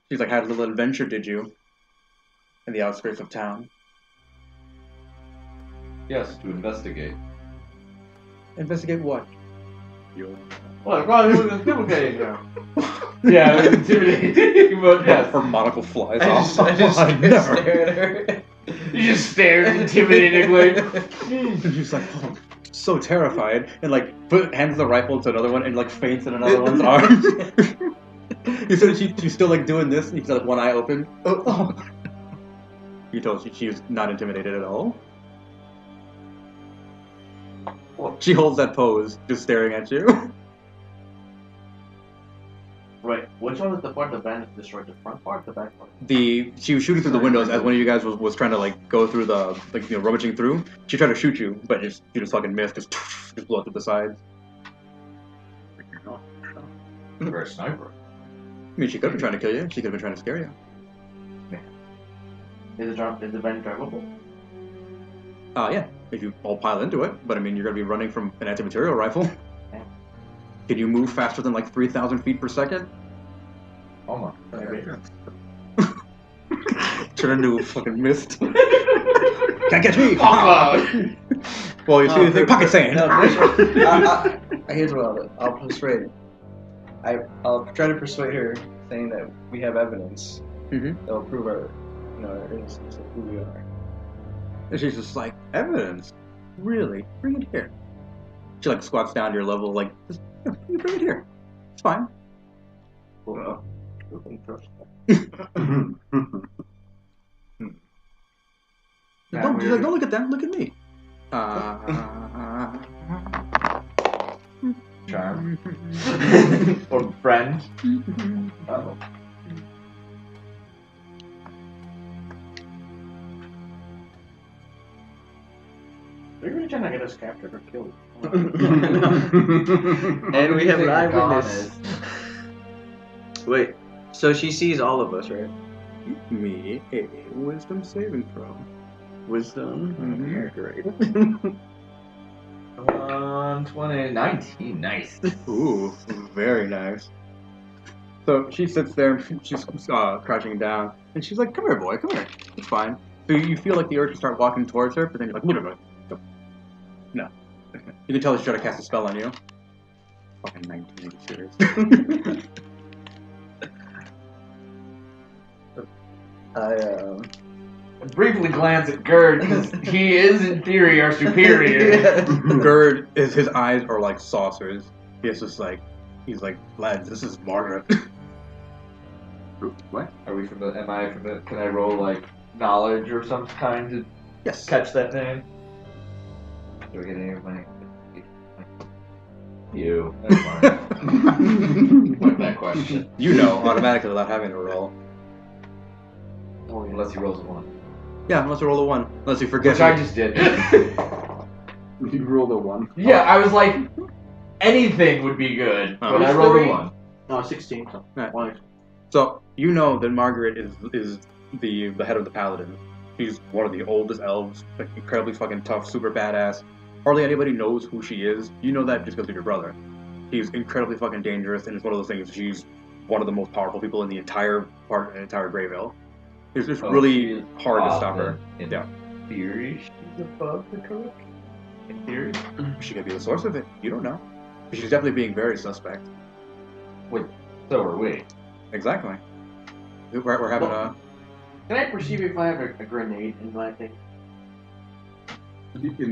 She's like, had a little adventure, did you? In the outskirts of town. Yes, to investigate. Investigate what? Well, God, he was intimidating now. Yeah, it was intimidating, but yes. Her monocle flies I off. just Never. stare at her. You just stared intimidatingly. And she's like, oh, so terrified, and like hands the rifle to another one and like faints in another one's arms. You said she's still like doing this, and she's like one eye open. Oh. You told she was not intimidated at all. What? She holds that pose, just staring at you. Right. Which one is the part the van destroyed? The front part, the back part? She was shooting through the windows as one of you guys was trying to like go through the rummaging through. She tried to shoot you, but you just fucking missed. Just blew up to the sides. You're a sniper. I mean, she could have been trying to kill you. She could have been trying to scare you. Is the van drivable? Yeah, if you all pile into it. But I mean, you're gonna be running from an anti-material rifle. Yeah. Can you move faster than like 3,000 feet per second? Oh my. Maybe. Turn into a fucking mist. Can't catch me! Well, you see the thing, pocket sand. No, here's what I'll persuade. I'll try to persuade her, saying that we have evidence that will prove our innocence of who we are. And she's just like, evidence? Really? Bring it here. She like squats down to your level, like, just bring it here. It's fine. Well, Don't look at them. Look at me. Charm. Or friend. Uh-oh. They're really trying to get us captured or killed. And we have an Think eyewitness. honest. Wait, so she sees all of us, right? Me a wisdom saving throw. Wisdom. Mhm. Great. 20, 19, nice. Ooh, very nice. So she sits there, she's crouching down, and she's like, "Come here, boy, come here. It's fine." So you feel like the urge to start walking towards her, but then you're like, "No. You can tell she's trying to cast a spell on you. Fucking 19, are you serious? I briefly glance at Gerd because he is in theory our superior. Gerd his eyes are like saucers. He's just like, lads, this is Margaret. What? Are we from the? Am I from the? Can I roll like knowledge or some kind to Yes. catch that name? Do I get any of my? You. That's fine. Fuck that question. You know automatically without having to roll. Unless he rolls a 1. Yeah, unless you roll a 1. Unless you forget. Which I just did. You rolled a 1. Yeah, I was like, anything would be good, but I Which rolled a three? 1. No, 16. So Right. one. So you know that Margaret is the head of the paladin. She's one of the oldest elves, like incredibly fucking tough, super badass. Hardly anybody knows who she is. You know that just because of your brother. He's incredibly fucking dangerous, and it's one of those things. She's one of the most powerful people in the entire GrayVale. It's just really hard to stop her. In Yeah. theory, she's above the cook. In theory. She could be the source of it. You don't know. But she's definitely being very suspect. Wait, so are we. Exactly. We're having a. Can I perceive if I have a grenade in my thing?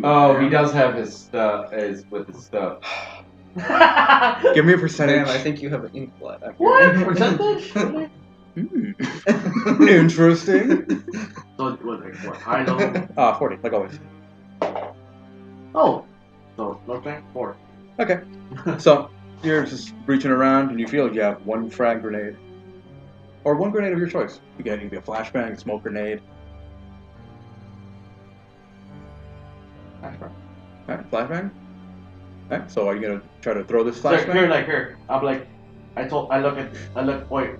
Oh, he does have his stuff, with his stuff. Give me a percentage. Damn, I think you have an ink blot. What? Percentage? Really? Interesting. So, what? High, low? 40, like always. Oh. So, okay, 4. Okay. So, you're just reaching around and you feel you have one frag grenade. Or one grenade of your choice. You can be a flashbang, a smoke grenade. Flashbang. Alright, flashbang. Alright, so are you gonna try to throw this So, here, flashbang? like here. I'm like, wait,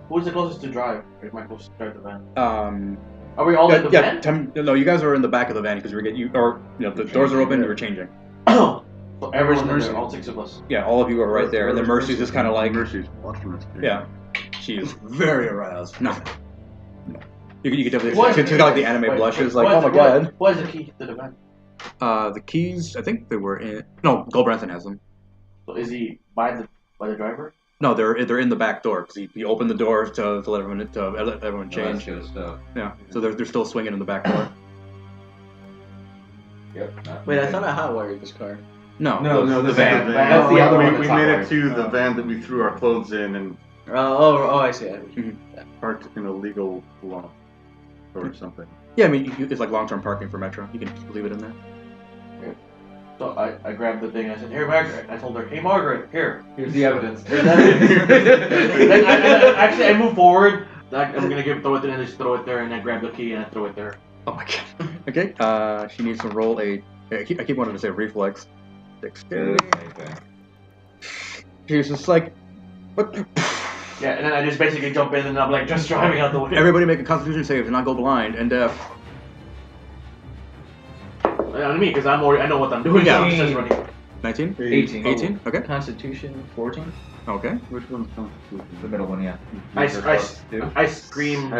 who's the closest to drive? Or am I closest to drive the van? Are we all in the van? No, you guys are in the back of the van because the doors are open, you were changing. So everyone's in Mercy? there, all 6 of us. Yeah, all of you are right there, and then Mercy's just kind of like, Mercy's watching us. yeah. She is very aroused. No. You can definitely. She's got like the anime blushes. Like, oh my god. What is the key to the van? The keys. I think they were in. No, Cole Branson has them. So is he by the driver? No, they're in the back door because he opened the door to let everyone change. Good stuff. Yeah. So they're still swinging in the back door. Yep. Wait, I thought I hot-wired this car. No, the van. That's the other one. We made it to the van that we threw our clothes in and I see. parked in a legal lot or something. Yeah, I mean it's like long-term parking for Metro. You can leave it in there. So I grabbed the thing. I said, "Here, Margaret." I told her, "Hey, Margaret, Here's the evidence. Actually, I moved forward. I'm gonna throw it in and just throw it there, and then grab the key and I throw it there. Oh my god. Okay. She needs to roll a. I keep wanting to say reflex. Dexterity. She's just like, what? Yeah, and then I just basically jump in and I'm like just driving out the way. Everybody make a Constitution save to not go blind and deaf. I mean, because I know what I'm doing. Yeah. So I'm just running. 19? 18. 18? Okay. Constitution 14. Okay. Which one's Constitution? The middle one, yeah. I scream.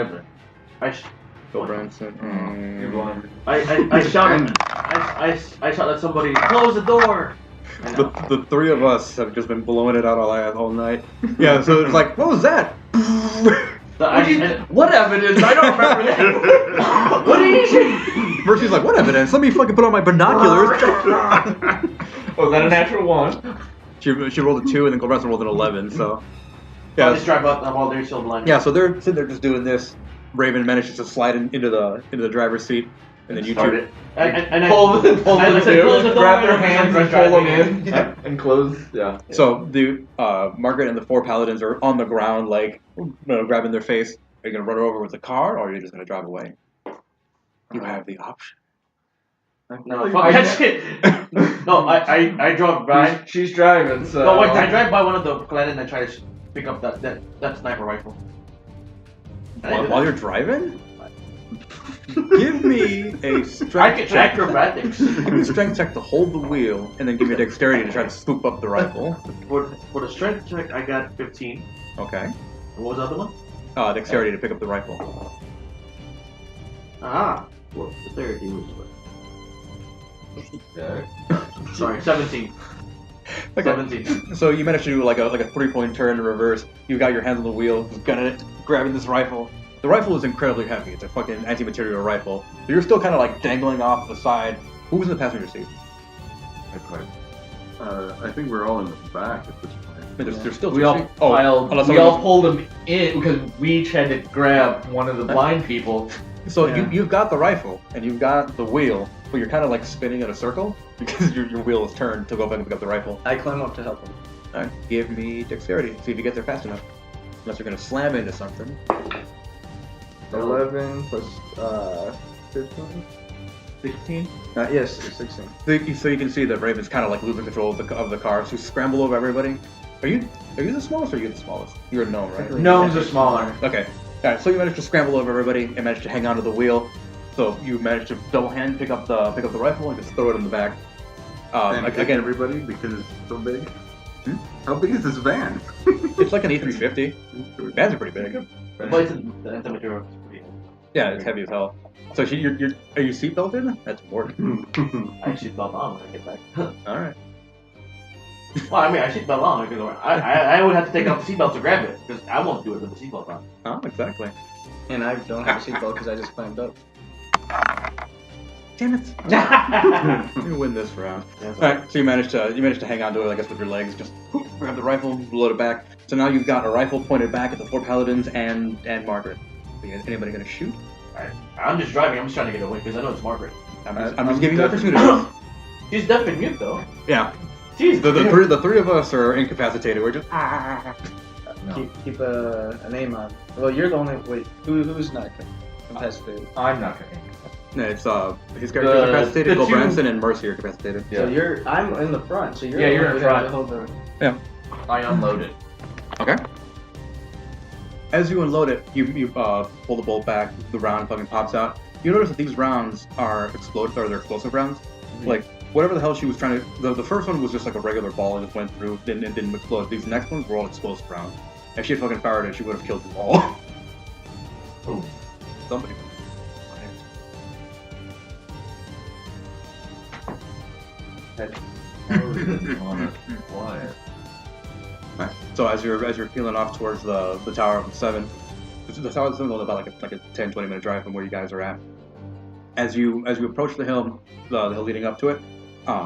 Bill Branson. You're blind. I shout. I shout at somebody. Close the door. The three of us have just been blowing it out all night. Yeah. So it's like, what was that? What evidence? I don't remember that. What is it? Mercy's like, what evidence? Let me fucking put on my binoculars. Was that a natural one? She rolled a 2 and then Goldbranson rolled an 11. So yeah. I'll just drive up while they're still blind. Yeah. So they're sitting there just doing this. Raven manages to slide into the driver's seat, and then you start two it. And Pull them close the door, grab their hands and pull them in, Yeah. and close. Yeah. So the Margaret and the 4 paladins are on the ground, like grabbing their face. Are you gonna run her over with the car, or are you just gonna drive away? You have the option. No, fuck that shit. No, I drove by. She's driving, so. No, wait, I drive by one of the paladins and I try to pick up that sniper rifle. While you're driving? Give me a strength check. Acrobatics. Give me a strength check to hold the wheel, and then give me a dexterity to try to scoop up the rifle. For the strength check, I got 15. Okay. And what was the other one? Dexterity to pick up the rifle. Well, dexterity was what? Okay. Sorry, 17. Okay. 17. So you managed to do like a 3-point turn in reverse. You've got your hands on the wheel, gunning it, grabbing this rifle. The rifle is incredibly heavy. It's a fucking anti-material rifle. So you're still kind of like dangling off the side. Who's in the passenger seat? I think we're all in the back at this point. There's still We all pulled them in because we each had to grab one of the blind people. So you've got the rifle and you've got the wheel, but you're kind of like spinning in a circle because your wheel is turned to go back and pick up the rifle. I climb up to help him. All right, give me dexterity. See if you get there fast enough. Unless you're gonna slam into something. 11 plus 15. 16. Yes, 16. So you can see that Raven's kind of like losing control of the car. So you scramble over everybody. Are you the smallest or are you the smallest? You're a gnome, right? Gnomes are smaller. Okay. Alright, so you managed to scramble over everybody and managed to hang onto the wheel. So you managed to double hand pick up the rifle and just throw it in the back. And again, everybody, because it's so big. How big is this van? It's like an E350. Vans are pretty big. But it's the anti-material is pretty heavy. Yeah, it's heavy as hell. So are you seatbelted? That's important. I seatbelt on when I get back. Alright. Well, I mean, I seatbelt on because I would have to take off the seatbelt to grab it because I won't do it with the seatbelt on. Oh, exactly. And I don't have a seatbelt because I just climbed up. Damn it! You win this round. Alright, so you managed to hang on to it, I guess, with your legs. Just grab the rifle, load it back. So now you've got a rifle pointed back at the 4 paladins and Margaret. Anybody gonna shoot? I'm just driving. I'm just trying to get away because I know it's Margaret. I'm just giving you opportunities. She's deaf and mute though. Yeah. Jeez. The three of us are incapacitated. We're just No. Keep a name on. Well, you're the only. Wait, who's not incapacitated? I'm not kidding. No, it's his character's incapacitated. Bill Branson and Mercy are incapacitated. So I'm in the front. So you're. Yeah, you're in front. Yeah. I unload it. Okay. As you unload it, you pull the bolt back. The round fucking pops out. You notice that these rounds are they're explosive rounds. Mm-hmm. Like whatever the hell she was trying to. The first one was just like a regular ball and just went through and didn't explode. These next ones were all explosive rounds. If she had fucking fired it, she would have killed them all. Oh. Somebody. So as you're peeling off towards the Tower of the Seven, the Tower of the Seven is about like a 10-20 minute drive from where you guys are at. As you approach the hill leading up to it,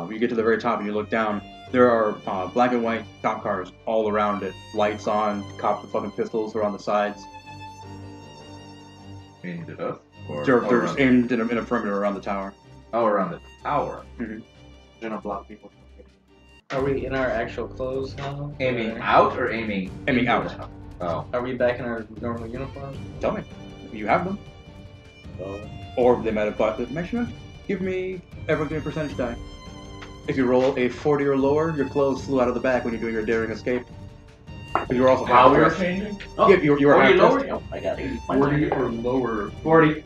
you get to the very top and you look down. There are black and white cop cars all around it, lights on, cops with fucking pistols are on the sides. Aimed at us? Or They're just aimed in a perimeter around the tower. Oh, around the tower. Mm-hmm. They're not black people. Are we in our actual clothes now? Aiming out or aiming? Aiming out. Oh. Are we back in our normal uniforms? Tell me. You have them. Oh. Or they might have bought the measurement. Everyone give me a percentage die. If you roll a 40 or lower, your clothes flew out of the back when you're doing your daring escape. But you were also How we were half-dressed. changing? Oh, Yeah, you were 40 half-dressed. lower? Oh, I got 80. 40 or lower. 40.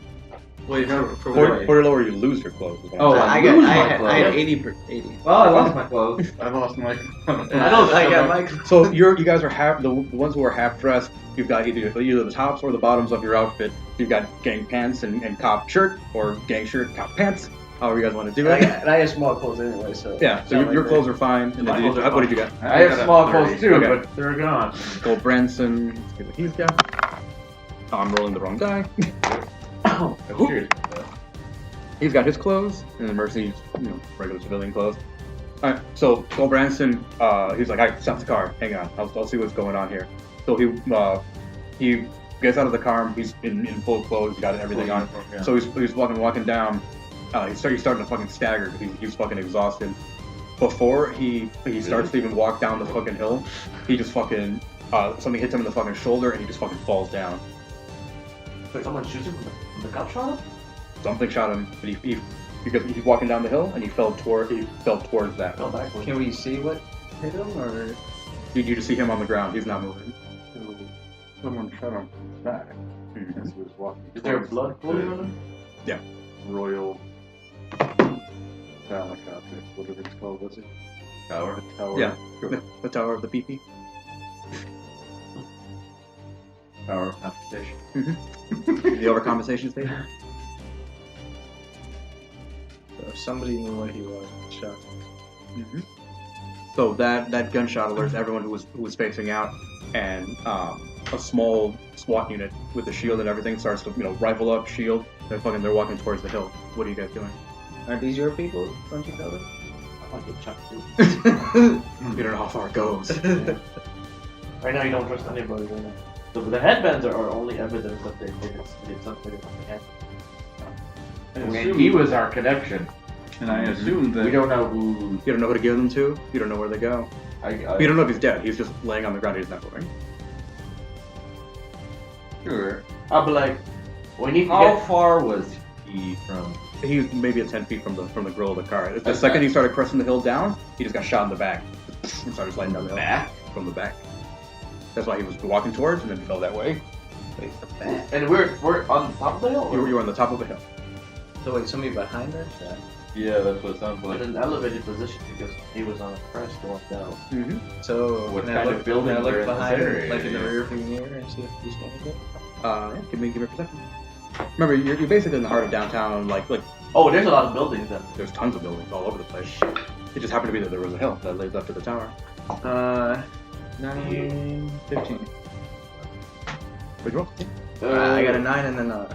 Wait, for 40 or lower, you lose your clothes. is what I'm Oh, saying. I had 80 per 80. Well, I lost my clothes. I lost my. I got my. So you guys are half the ones who are half dressed. You've got either the tops or the bottoms of your outfit. You've got gang pants and cop shirt, or gang shirt, cop pants. However you guys want to do it. And I have small clothes anyway, so. Yeah. So your clothes are fine. And then what did you get? I have small clothes too, Okay. but they're gone. Gold Branson. Let's see what he's got. Oh, I'm rolling the wrong die. Oh, cheers. He's got his clothes, and then Mercy's, regular civilian clothes. Alright, so Gold Branson, he's like, alright, stop the car, hang on, I'll see what's going on here. So he gets out of the car, he's in full clothes, he's got everything on. Yeah. So he's walking down, he's starting to fucking stagger, because he's fucking exhausted. Before he starts to even walk down the fucking hill, he just fucking, something hits him in the fucking shoulder, and he just fucking falls down. Wait, someone shoots him from the cop shot him? Something shot him, but because he's walking down the hill and he fell towards that. Fell backwards. Can we see what hit him, or? You just see him on the ground. He's not moving. So someone shot him back Mm-hmm. as he was walking. Is there towards blood flowing on him? Yeah. Royal phallic object, whatever it's called, was it? Tower. The tower. Yeah. The Tower of the PP. Tower of compensation. The overcompensation station. So if somebody knew what he was, shot. Mm-hmm. So that gunshot alerts everyone who was facing out, and a small SWAT unit with the shield and everything starts to rifle up, shield. They're walking towards the hill. What are you guys doing? Aren't these your people? Don't you know them? I might get shot too. You don't know how far it goes. Right now, you don't trust anybody right now. So the headbands are only evidence that they did something happened. And he was our connection. And I assume that We don't know who. You don't know who to give them to. You don't know where they go. You don't know if he's dead. He's just laying on the ground. He's not moving. Sure. I'll be like, we need to How get... far was he from? He's maybe 10 feet from the grill of the car. The second he started cresting the hill down, he just got shot in the back and started sliding down the hill. Back? From the back. That's why he was walking towards and then fell that way. And we're on top of the hill? You were on the top of a hill. So wait, somebody behind us? Yeah, that's what it sounds like. in an elevated position because he was on a crest going down. Mm-hmm. So What can kind I of look, building can I they're look in this behind, area, like in the yeah. rear view mirror, and see if he's going good? Give me a perception. Remember, you're basically in the heart of downtown. Like Oh, there's a lot of buildings then. there's tons of buildings all over the place. It just happened to be that there was a hill that leads up to the tower. 9, 15. What'd you roll? I got a 9 and then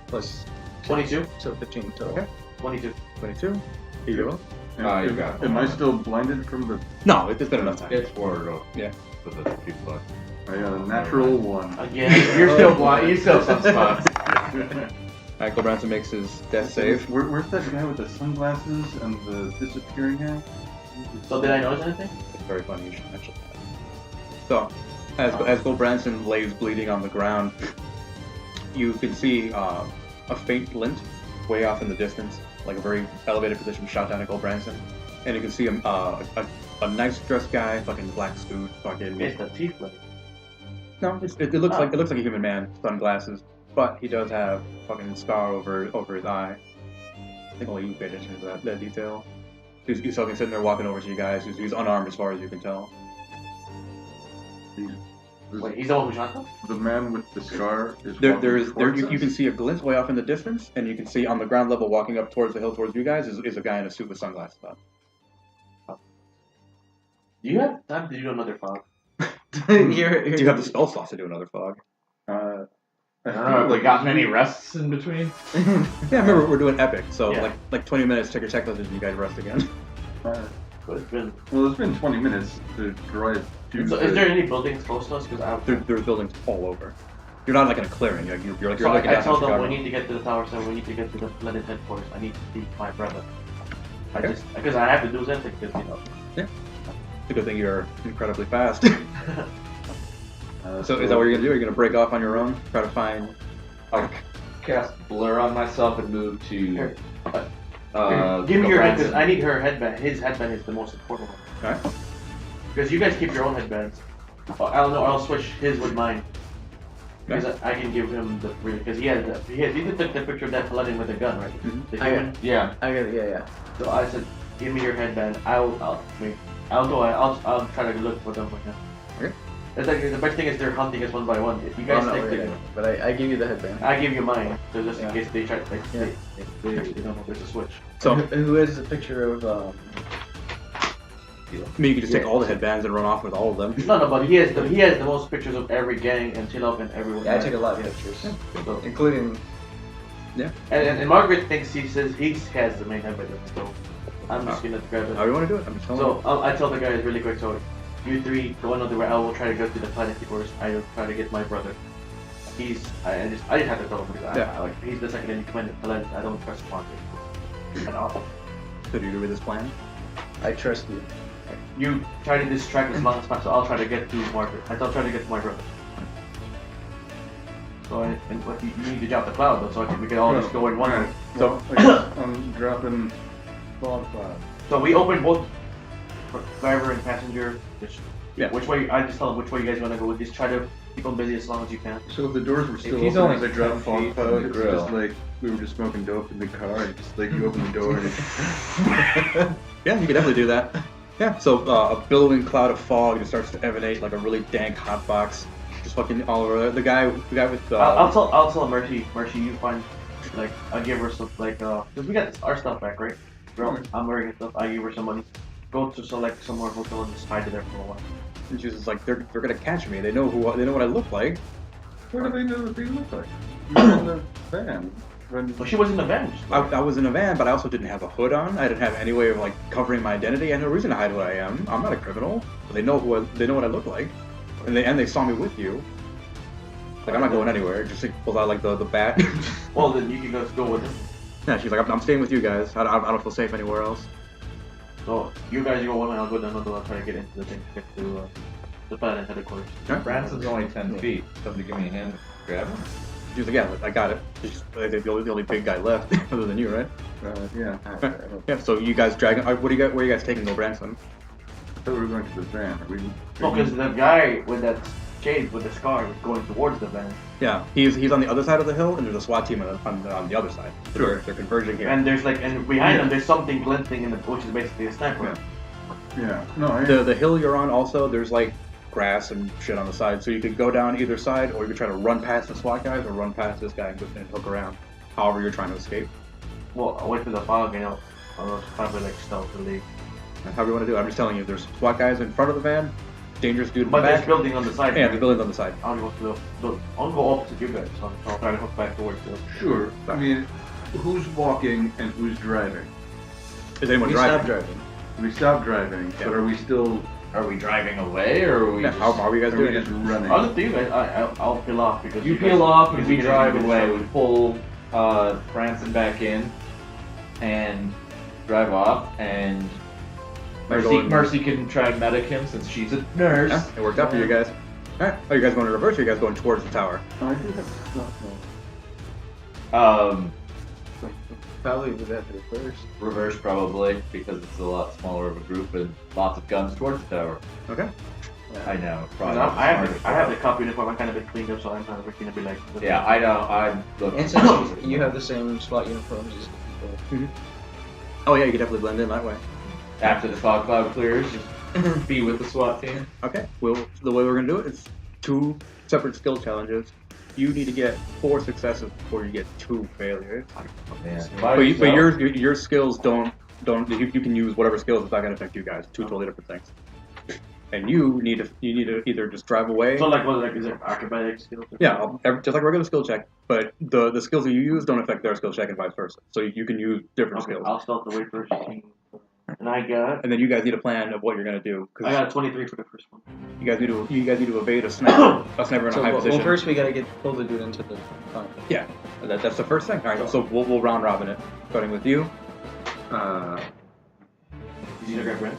plus 22. So 15 total. Okay. 22. 22. Here you go. You got it. Am I still blinded from the? No, it's been enough time. It's warded off. Yeah. So that's keep luck. I got a natural 1. Again. You're still blind. You still have some spots. Michael Branson makes his death save. Where's that guy with the sunglasses and the disappearing guy? So did I notice anything? It's very funny you should mention that. So, as Gold Branson lays bleeding on the ground, you can see a faint glint way off in the distance, like a very elevated position shot down at Gold Branson. And you can see a nice dressed guy, fucking black suit, fucking. It's the teeth like. No, it looks like a human man, sunglasses, but he does have fucking scar over his eye. I think only you pay attention to that detail. He's sitting there walking over to you guys. He's unarmed as far as you can tell. Wait, he's the one who shot them? The man with the scar is you can see a glint way off in the distance, and you can see on the ground level walking up towards the hill towards you guys is a guy in a suit with sunglasses on. Do you have time to do another fog? Do you have the spell slots to do another fog? I don't know if we got any rests in between. Yeah, remember we're doing epic, so like 20 minutes, check your checklist and you guys rest again. It's been... Well, it's been 20 minutes to drive to... So is there any buildings close to us? Because there's buildings all over. You're not like in a clearing. You're so I told them we need to get to the tower, so we need to get to the Planet headquarters. I need to see my brother. Because I have to do something, because, you know. Yeah. It's a good thing you're incredibly fast. So is that what you're going to do? Are you going to break off on your own? Try to find... I'll cast Blur on myself and move to... Here, give me your headband, because I need her headband. His headband is the most important one. Okay. Because you guys keep your own headbands. I'll switch his with mine. Because I can give him the because he took the picture of that paladin with a gun, right? Mm-hmm. The human? Yeah. I got it. Yeah. So I said, give me your headband. I'll try to look for them with him. Okay. It's like the best thing is they're hunting us one by one. If you guys but I give you the headband. I give you mine, so just in case they try to they don't know there's a switch. So who has a picture of I mean, you can just take all the headbands and run off with all of them. No, but he has the most pictures of every gang and chill up and everyone. Yeah, I take a lot of pictures, so, including. Yeah. And Margaret thinks he has the main headband, so I'm just gonna grab it. How do you want to do it? I'm just telling you. So I tell the guys really quick. So you three go another way. I will try to go to the planet first. I will try to get my brother. I just have to tell him because he's the second in command of the planet. I don't trust Margaret at all. So do you agree with this plan? I trust you. You try to distract as long as possible. I'll try to get to Margaret. I'll try to get to my brother. So you need to drop the cloud though, so we can all just go in one. Right. So I'm dropping fog cloud. So we open both driver and passenger. Which way? I just tell them which way you guys want to go. Just try to keep them busy as long as you can. So if the doors were still he's open only as I dropped fog cloud, it's grill. just like we were just smoking dope in the car and just like you open the door and... Yeah, you can definitely do that. Yeah, so a billowing cloud of fog just starts to emanate like a really dank hot box, just fucking all over. The guy with. I'll tell Mercy, you find like I'll give her some like because we got our stuff back, right? Girl, I'm wearing her stuff. I give her some money. Go to select somewhere hotel and just hide it there for a while. And she's just like, they're gonna catch me. They know what I look like. What do they know what they look like? You're in the van. Well, she was in the van. I was in a van, but I also didn't have a hood on. I didn't have any way of like covering my identity. I had no reason to hide what I am. I'm not a criminal. But they know what I look like, and they saw me with you. Like I'm not going anywhere. Just like pulls out like the bat. Well, then you can just go with him. Yeah, she's like, I'm staying with you guys. I don't feel safe anywhere else. So you guys go one way, I'll go down another. I'll try to get into the thing, get to the planet headquarters. Branson's only 10 feet. Somebody give me a hand to grab him. She's like, yeah, I got it. She's the only big guy left, other than you, right? Yeah. Yeah. So you guys dragging? Where are you guys taking the Branson? I thought we were going to the van. No, because the guy with that shade with the scar was going towards the van. Yeah, he's on the other side of the hill, and there's a SWAT team on the other side. Sure. They're converging here. And there's and behind them there's something glinting in the which is basically a sniper. Yeah. No. The hill you're on also there's like grass and shit on the side, so you could go down either side, or you could try to run past the SWAT guys, or run past this guy and hook around. However you're trying to escape. Well, I went to the fog, and I'll probably like stealthily. However you want to do it. I'm just telling you, there's SWAT guys in front of the van, dangerous dude in the back. But there's building on the side. Yeah, the building's on the side. I'll go opposite you guys, so I'll try to hook back towards you. Sure. I mean, who's walking and who's driving? Is anyone driving? We stopped driving, but are we still... Are we driving away, or are we just... How are you guys doing? Just running? I'll do you guys. I'll peel off because you peel off and we drive away. We pull Branson back in and drive off, and Mercy can try and medic him since she's a nurse. Yeah, it worked out for you guys. Alright. Are you guys going in reverse, or are you guys going towards the tower? I do have Probably would have to reverse. Reverse probably, because it's a lot smaller of a group and lots of guns towards the tower. Okay. I know. I have the cop uniform. I kind of been cleaned up, so I'm kind of going to be like. Yeah, I know. I'm looking. And since you have the same SWAT uniforms as the people. Oh yeah, you can definitely blend in that way. After the fog cloud clears, just be with the SWAT team. Okay. Well, the way we're gonna do it is 2 separate skill challenges. You need to get 4 successes before you get 2 failures. Yeah. But your skills don't you can use whatever skills. It's not going to affect you guys. 2 totally different things. And you need to either just drive away. So like what? Like is it acrobatic skills? Yeah, just like regular skill check. But the skills that you use don't affect their skill check and vice versa. So you can use different skills. I'll stealth away first. And I got. And then you guys need a plan of what you're gonna do. I got a 23 for the first one. You guys need to evade a sniper in a high position. Well, first we gotta pull the dude into the tunnel. Yeah, that's the first thing. All right, so we'll round robin it, starting with you. Did you grab Brent?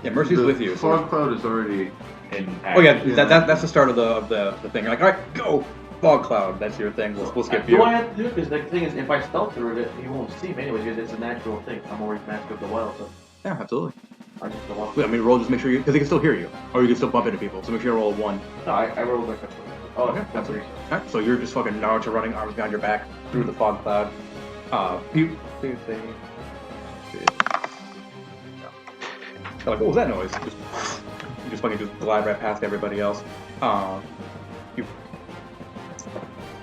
Yeah, Mercy's with you. Fog Cloud is already in Oh yeah, that's the start of the thing. You're like, all right, go. Fog Cloud, that's your thing. We'll skip you. Do I have to do it? Because the thing is, if I stealth through it, he won't see me anyway, because it's a natural thing. I'm already master of the wild, so Yeah, absolutely. I just go off. I mean, roll just make sure because he can still hear you, or you can still bump into people. So make sure you roll a 1. No, I rolled like a. Oh, Okay, that's it. All right, so you're just fucking Naruto running, arms behind your back through the fog cloud. You're like, what was that noise? You just fucking just glide right past everybody else.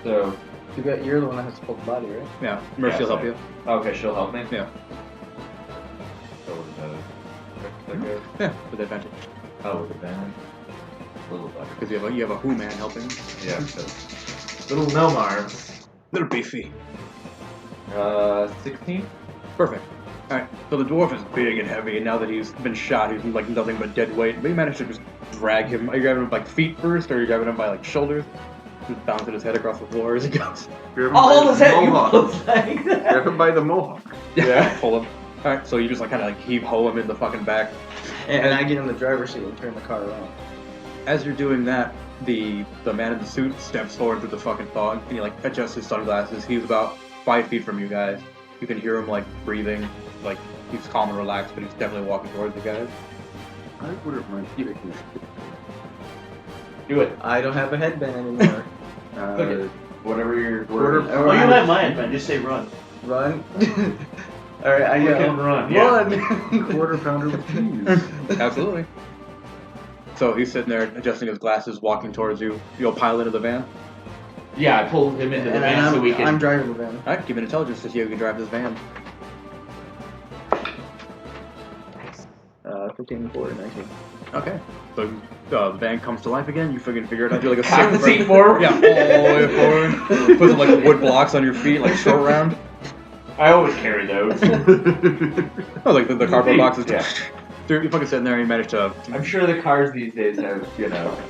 So, You're the one that has to pull the body, right? Yeah, Mercy will help you. okay, she'll help me. Yeah. So with the Yeah, with advantage. oh, with advantage. A little better. Because you have a Who man helping. Yeah. So little gnome arms. Little beefy. 16. Perfect. Alright, so the dwarf is big and heavy, and now that he's been shot, he's like nothing but dead weight. But you managed to just drag him. Are you grabbing him by feet first, or are you grabbing him by like shoulders? Just bouncing his head across the floor as he goes. I'll hold his head. You Mohawk. both like that. Grab him by the mohawk. Yeah, pull him. Alright, so you just like kind of like heave-ho him in the fucking back. And I get in the driver's seat and turn the car around. As you're doing that, the man in the suit steps forward through the fucking fog, and he like adjusts his sunglasses. He's about 5 feet from you guys. You can hear him like breathing, like he's calm and relaxed, but he's definitely walking towards you guys. I wouldn't mind taking Do it. I don't have a headband anymore. Whatever your Quarter- Oh, you have my head, man. Just say run. Run. Alright, I We yell. can run. Yeah. Run! quarter pounder with cheese. Absolutely. So he's sitting there adjusting his glasses, walking towards you. You'll pile into the van. Yeah, I pulled him into the And van so we can. I'm driving the van. Alright, give me an intelligence to see how you can drive this van. 15, 4, 19. Okay. So the van comes to life again. You figure it out. Do like a Half the sick seat forward. Yeah, all the way forward. Put some like wood blocks on your feet, like short round. I always carry those. Oh, like the cardboard boxes. Yeah. So you're fucking sitting there and you manage to. I'm sure the cars these days have,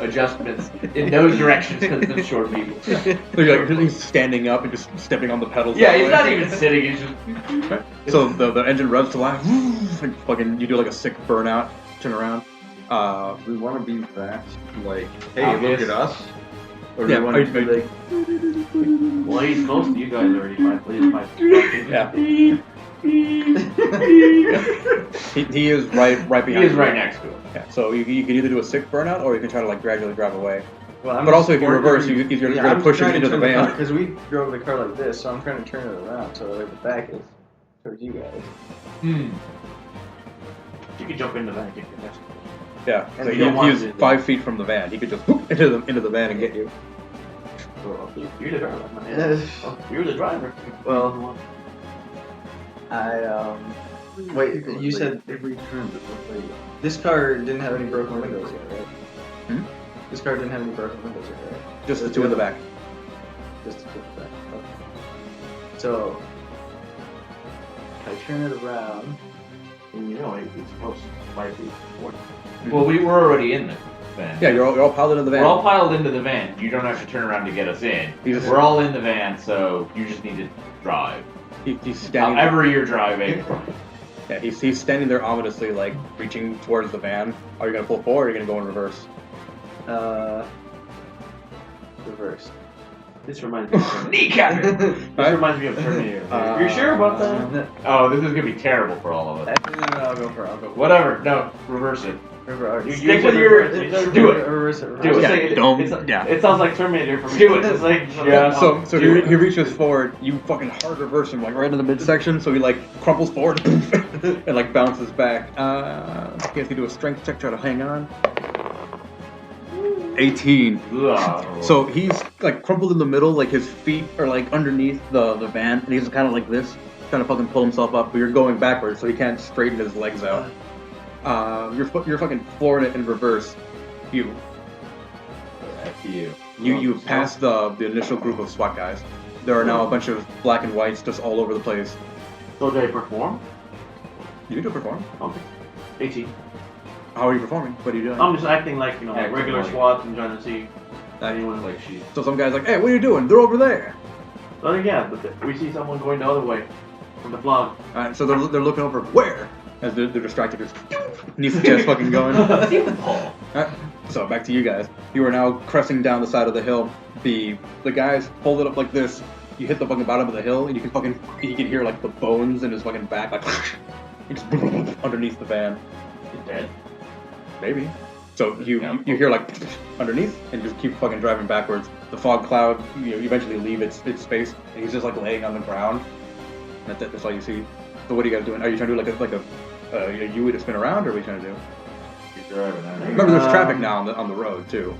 adjustments in those directions because of short people. So you're like he's standing up and just stepping on the pedals. Yeah, all the he's way. not even sitting. He's just. Right. So the engine revs to life. And fucking you do like a sick burnout. Turn around. We want to be fast. Like, hey, Obvious. look at us. Or Yeah, we want to be are- like, Well, he's close to you guys already. Yeah. He is right behind. He is you. right next to him. Yeah. So you can either do a sick burnout or you can try to like gradually drive away. Well, But also if you reverse, you're gonna push him into the van. Because we drove the car like this, so I'm trying to turn it around so that the back is towards you guys. You can jump into that and get your best. Yeah. And So you don't he want is to do that. 5 feet from the van. He could just whoop into the van and get you. You're the driver. Man. Oh, you're the driver. Well, wait, you said every turn that we're like, this car didn't have any broken windows yet, right? Hmm? This car didn't have any broken windows yet, right? Just the 2 in the back. Just to put that. Okay. So, I turn it around. And you know, it's close. Might be 40. Well, we were already in the van. Yeah, you're all piled into the van. We're all piled into the van. You don't have to turn around to get us in. He's- We're all in the van, so you just need to drive. He's standing. However you're driving. Yeah, he's standing there ominously, like reaching towards the van. Are you gonna pull forward or are you gonna go in reverse? Reverse. This reminds me of Kneecap! This reminds me of Terminator. You're sure about that? Oh, this is gonna be terrible for all of us. No, I'll go for it. Whatever. No, reverse it. Reverse. Stick with your. Do it. Reverse it. Do it. Yeah, Like, don't- it's- yeah. It sounds like Terminator for me. Do it. It's like Yeah. So he reaches forward, you fucking hard reverse him, like right in the midsection, so he like crumples forward and like bounces back. You have to do a strength check, try to hang on. 18. Ugh. So he's like crumpled in the middle, like his feet are like underneath the van, and he's kind of like this, trying to fucking pull himself up, but you're going backwards, so he can't straighten his legs out. You're fucking flooring it in reverse. You passed the initial group of SWAT guys. There are now a bunch of black and whites just all over the place. So they perform? You do perform. Okay. 18. How are you performing? What are you doing? I'm just acting like, Acting regular like- SWAT and trying to see anyone. Like she. So some guy's like, hey, what are you doing? They're over there. Oh yeah, but we see someone going the other way from the vlog. Alright, so they're looking over where? As they're distracted, just Needs just fucking going. Alright, so back to you guys. You are now cresting down the side of the hill. The guys hold it up like this. You hit the fucking bottom of the hill, and you can hear like the bones in his fucking back, like just underneath the van. He's dead. Maybe. So you hear like underneath, and just keep fucking driving backwards. The fog cloud, you eventually leave its space, and he's just like laying on the ground. That's it. That's all you see. So what are you guys doing? Are you trying to do a U-way to spin around, or are we trying to do? Remember, there's traffic now on the road too.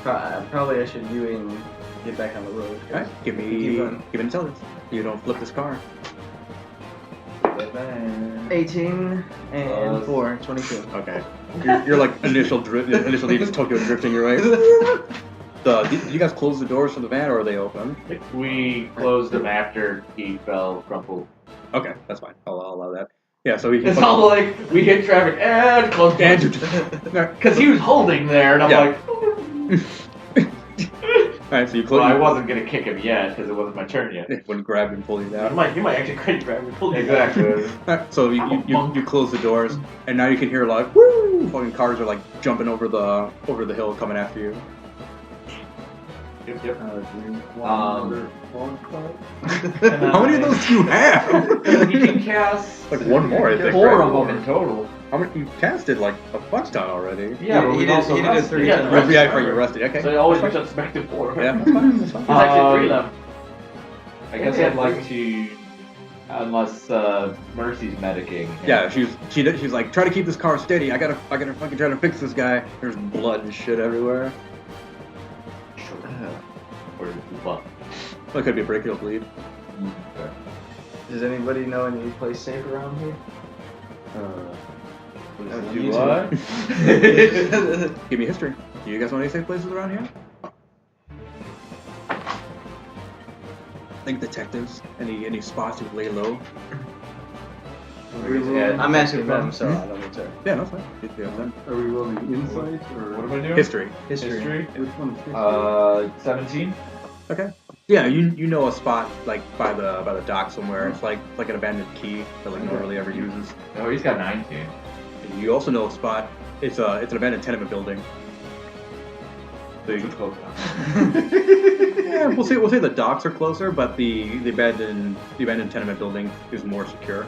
Probably I should U and get back on the road. Alright, give me intelligence. You don't flip this car. 18 and 4, 22. Okay. You're like initially just Tokyo drifting your way. Did you guys close the doors for the van, or are they open? We closed him after he fell crumpled. Okay, that's fine. I'll allow that. Yeah, so he It's all like we hit traffic and closed because he was holding there, and I'm like. Alright, so you close. Well, I wasn't gonna kick him yet because it wasn't my turn yet. Wouldn't grab him, pull you down. He might actually grab you and pull you Exactly. Alright, so you close the doors, and now you can hear like woo! Fucking cars are like jumping over the hill, coming after you. Yep. How many of those do you have? You can cast Like one more, I think. 4 right? of them in total. How many? You casted like a fuck ton already. Yeah, but he we did- also he did rested. 3 Yeah, times. Yeah, for you rested. Okay. So it always resets back to 4. Yeah, that's fine. That's fine. He's actually 3 left. I guess I'd like to, unless Mercy's medicing. Yeah, she's like, try to keep this car steady. I gotta fucking try to fix this guy. There's blood and shit everywhere. Or what? That could be a break, it'll bleed. Does anybody know any place safe around here? Do what? Give me history. Do you guys know any safe places around here? Think detectives? Any spots you lay low? I'm asking them, so I don't need to. Yeah, that's fine. Yeah, then. Are we rolling insight or What am I doing? History. History. Which one's history? 17. Okay. Yeah, you know a spot like by the dock somewhere. It's like an abandoned key that like no one really ever uses. Oh, he's got 19. You also know a spot. It's an abandoned tenement building. So you, yeah, we'll say the docks are closer, but the abandoned tenement building is more secure.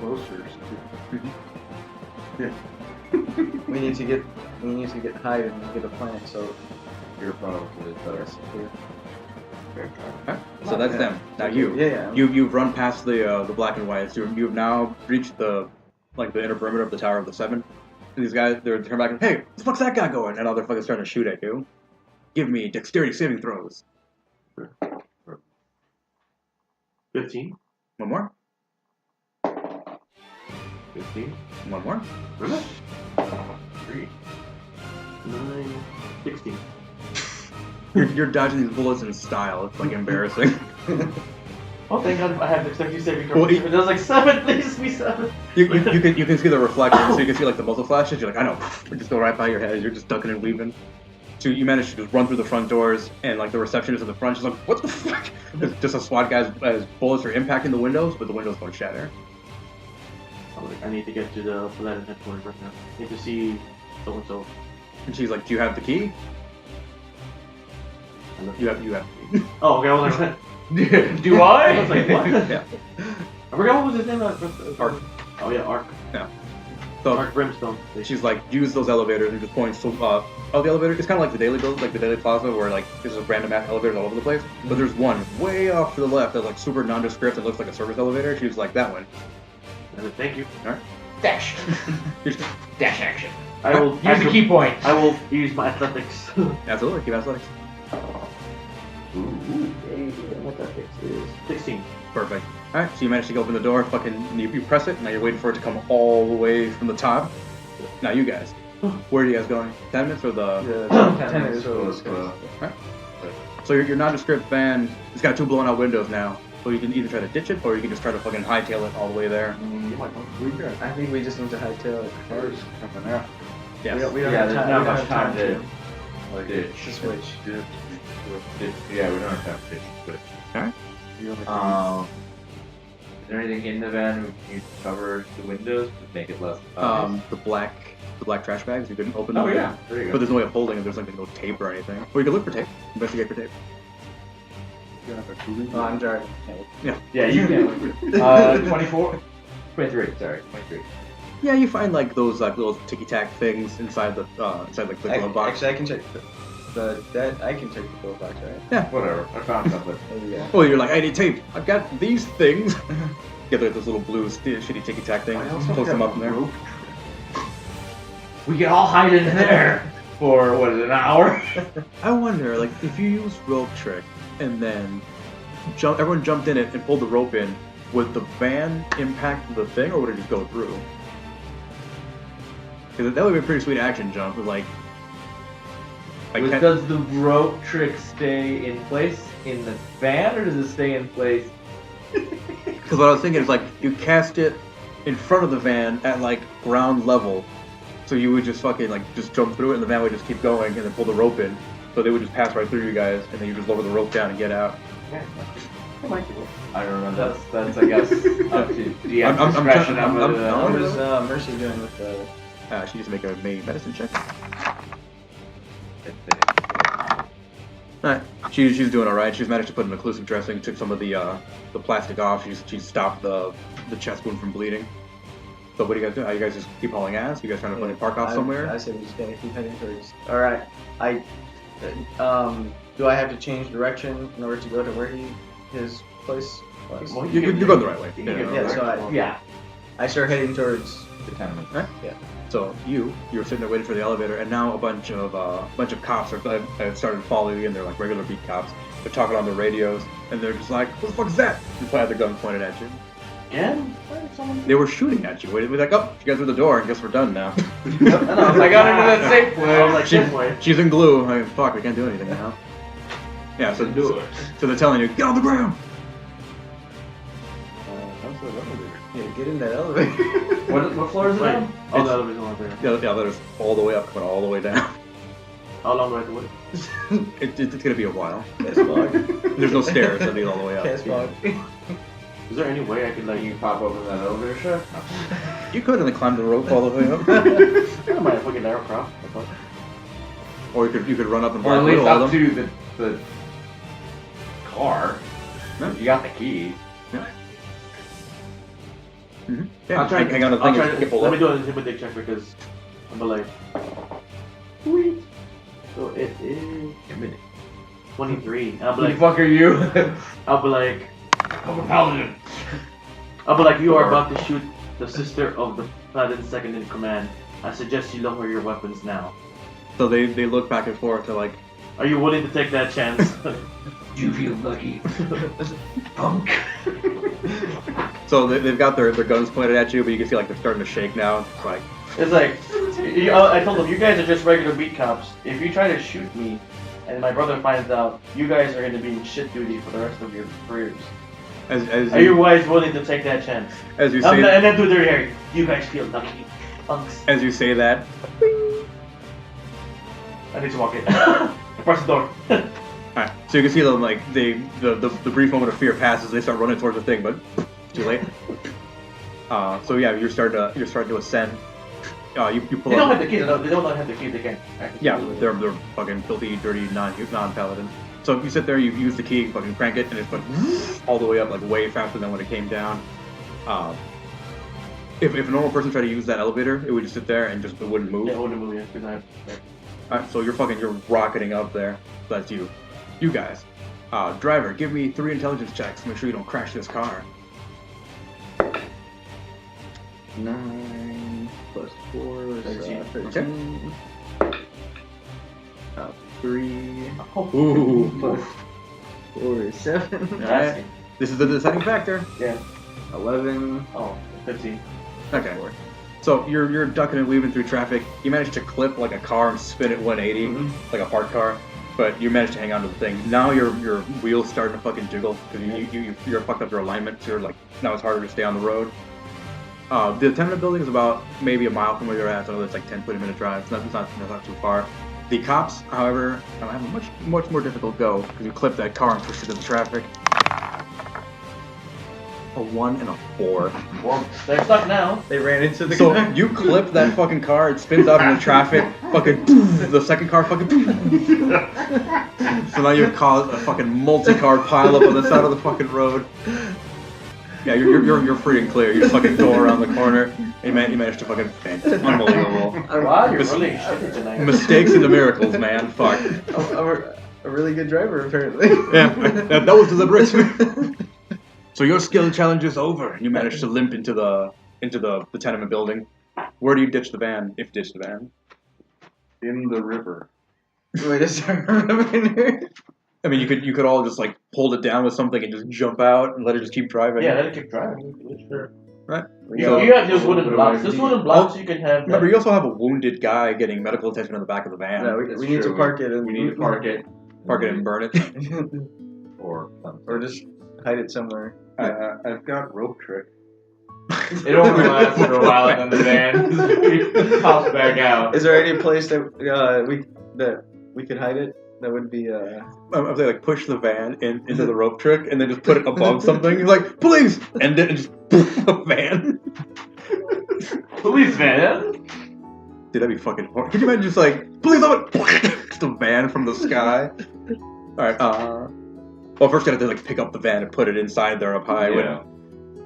Closer. We need to get high and get a plant, so You're probably better. Okay. So that's them. Now you. Yeah. You've run past the black and whites. You've now reached the inner perimeter of the Tower of the Seven. And these guys, they're turning back and, hey, what the fuck's that guy going? And all they're fucking starting to shoot at you. Give me dexterity saving throws. 15. One more. 15. One more. Really? 3. 9. 16. You're dodging these bullets in style. It's like embarrassing. Oh, thank God I have dexterity saving Well, throws. It was like 7, please be 7. You can see the reflection, so you can see like the muzzle flashes. You're like, I know, just go right by your head. You're just ducking and weaving. So you manage to just run through the front doors, and like the receptionist in the front, she's like, what the fuck? Just a SWAT guy's bullets are impacting the windows, but the windows don't shatter. I need to get to the Paladin headquarters right now. I need to see so and so. And she's like, do you have the key? You have the key. Oh, okay. I was like, Do I? I was like, what? Yeah. I forgot what was his name. Ark. Oh yeah, Ark. Yeah. So Ark Brimstone. she's like, use those elevators, and just points to the elevator. It's kind of like the Daily Build, like the Daily Plaza, where like there's just random ass elevators all over the place. But there's one way off to the left that's like super nondescript and looks like a service elevator. She's like, that one. I said, thank you. Alright. Dash. Dash action. I will Use the key point. I will use my athletics. Absolutely, keep athletics. Athletics is 16. Perfect. Alright, so you manage to open the door, fucking, you press it, now you're waiting for it to come all the way from the top. Now you guys. Where are you guys going? 10 minutes or the... Yeah, 10 minutes. So your nondescript van, it's got 2 blown out windows now. So you can either try to ditch it, or you can just try to fucking hightail it all the way there. I think we just need to hightail it. Cars coming out. Yes. We don't Yeah, have there's time. not we don't much have time to Like ditch. to switch. Yeah, we don't have time to ditch, but Is there anything in the van you cover the windows to make it less? The black trash bags, you can open them. Oh yeah, there you But go. there's no way of holding it, there's like no tape or anything. Or you can look for tape, investigate for tape. Oh, I'm driving. Yeah, you can. 24, 23. Sorry, 23. Yeah, you find like those like little ticky tack things inside the inside like the glove box. Actually, I can check I can check the glove box, right? Whatever. I found something. There we go. Oh, you're like, I need tape. I've got these things. Get like those little blue shitty ticky tack things. Close them up in there. We can all hide in there for what is it, an hour? I wonder, like, if you use rope trick and then everyone jumped in it and pulled the rope in, would the van impact the thing, or would it just go through? Because that would be a pretty sweet action jump. Like Does the rope trick stay in place in the van, or does it stay in place? Because what I was thinking is like you cast it in front of the van at like ground level, so you would just fucking like just jump through it, and the van would just keep going, and then pull the rope in, so they would just pass right through you guys, and then you just lower the rope down and get out. I don't know. That's I guess up to the I'm discretion trying- of I'm- What is Mercy doing with the... She needs to make a medicine check. Alright, she's doing alright. She's managed to put an occlusive dressing, took some of the plastic off. She stopped the chest wound from bleeding. So what do you guys do? You guys just keep hauling ass? You guys trying to fucking park off somewhere? I said we just gotta keep heading towards... Alright, do I have to change direction in order to go to where his place was? Well, You're going the right way. Yeah, so yeah. I start heading towards... The tenement. So you're sitting there waiting for the elevator, and now a bunch of cops have started following you, and they're like regular beat cops. They're talking on the radios, and they're just like, "What the fuck is that?" And they have their gun pointed at you. Again? They were shooting at you. We're like, "Oh, you guys are at the door. I guess we're done now." I got into that safe place. She's in glue. I mean, fuck, we can't do anything now. Yeah, so they're telling you, get on the ground. How's the elevator? Yeah, get in that elevator. What floor is it on? Oh, the elevator's on there. The elevator's all the way up, going all the way down. How long do I have to wait? It's gonna be a while. That's fog. There's no stairs that lead all the way up. That's fog. Is there any way I could let You you pop open that elevator shaft. You could, and then climb the rope all the way up. I might fucking aircraft. Or you could run up and Or at block least through all up of them. to the car. Yeah. You got the key. Mm-hmm. Yeah, I'll try hang on to the I'll thing try and to, pull let up. me do an intimidate check because I'm like, sweet. So it is 23. I'll be Who the like, fuck are you? I'll be like, I'm a paladin. I'll be like, you are about to shoot the sister of the paladin second in command. I suggest you lower your weapons now. So they look back and forth. They're like, Are you willing to take that chance? You feel lucky. Punk. so they've got their guns pointed at you, but you can see like they're starting to shake now. It's like, It's like, I told them, you guys are just regular beat cops. If you try to shoot me, and my brother finds out, you guys are going to be in shit duty for the rest of your careers. as Are you guys willing to take that chance? as you And say then do their hair. You guys feel lucky, punks. as you say that, I need to walk in. Press the door. alright, so you can see them like the brief moment of fear passes. They start running towards the thing, but too late. So yeah, you're starting to ascend. You pull They don't up. have the keys. They don't have the keys. They can't. Yeah, they're fucking filthy, dirty, non-paladin. So you sit there, you use the key, fucking crank it, and it's like all the way up, like way faster than when it came down. If a normal person tried to use that elevator, it would just sit there and it wouldn't move. Yeah, I wouldn't move yet because I have. Alright, so you're rocketing up there. That's you. You guys. Driver, give me 3 intelligence checks. Make sure you don't crash this car. 9. plus 4 is 13. 13. 3 Ooh. plus 4 is 7. Alright. This is the deciding factor. Yeah. 11. Oh, 15. Okay. So you're ducking and weaving through traffic. You manage to clip like a car and spin it 180, like a parked car. But you managed to hang on to the thing. Now your wheels starting to fucking jiggle because you're fucked up your alignment. So you're like now it's harder to stay on the road. The tenement building is about maybe a mile from where you're at, so it's like 10-20 minute drive. It's not too far. The cops, however, have a much more difficult go because you clip that car and push it into the traffic. A 1 and a 4. Well, they're stuck now. They ran into the So guy. you clip that fucking car, it spins out into traffic, fucking the second car fucking So now you've caused a fucking multi-car pileup on the side of the fucking road. Yeah, you're free and clear. You just fucking go around the corner and you managed to fucking faint. Unbelievable. Wow, you're really shitty tonight. Mistakes into miracles, man. Fuck. I'm a really good driver, apparently. Yeah, that was deliberate. So your skill challenge is over, and you managed to limp into the tenement building. Where do you ditch the van, if you ditch the van? In the river. Wait a second. I mean, you could all just like hold it down with something and just jump out and let it just keep driving. Yeah, let it keep driving. Sure. Right. So you have those wooden blocks. This wooden blocks you can have. Remember, you also have a wounded guy getting medical attention in the back of the van. Yeah, we need to park it. We need to park it. Park it and burn it. Or just hide it somewhere. I've got rope trick. It only lasts for a while, and then the van pops back out. Is there any place that we could hide it? That would be If they like push the van into the rope trick and then just put it above something, you're like, police! End it and just the van. Police van. Dude, that'd be fucking horrible. Could you imagine just like, police on it! Just a van from the sky. Alright, well, first you have to like pick up the van and put it inside there up high. Yeah.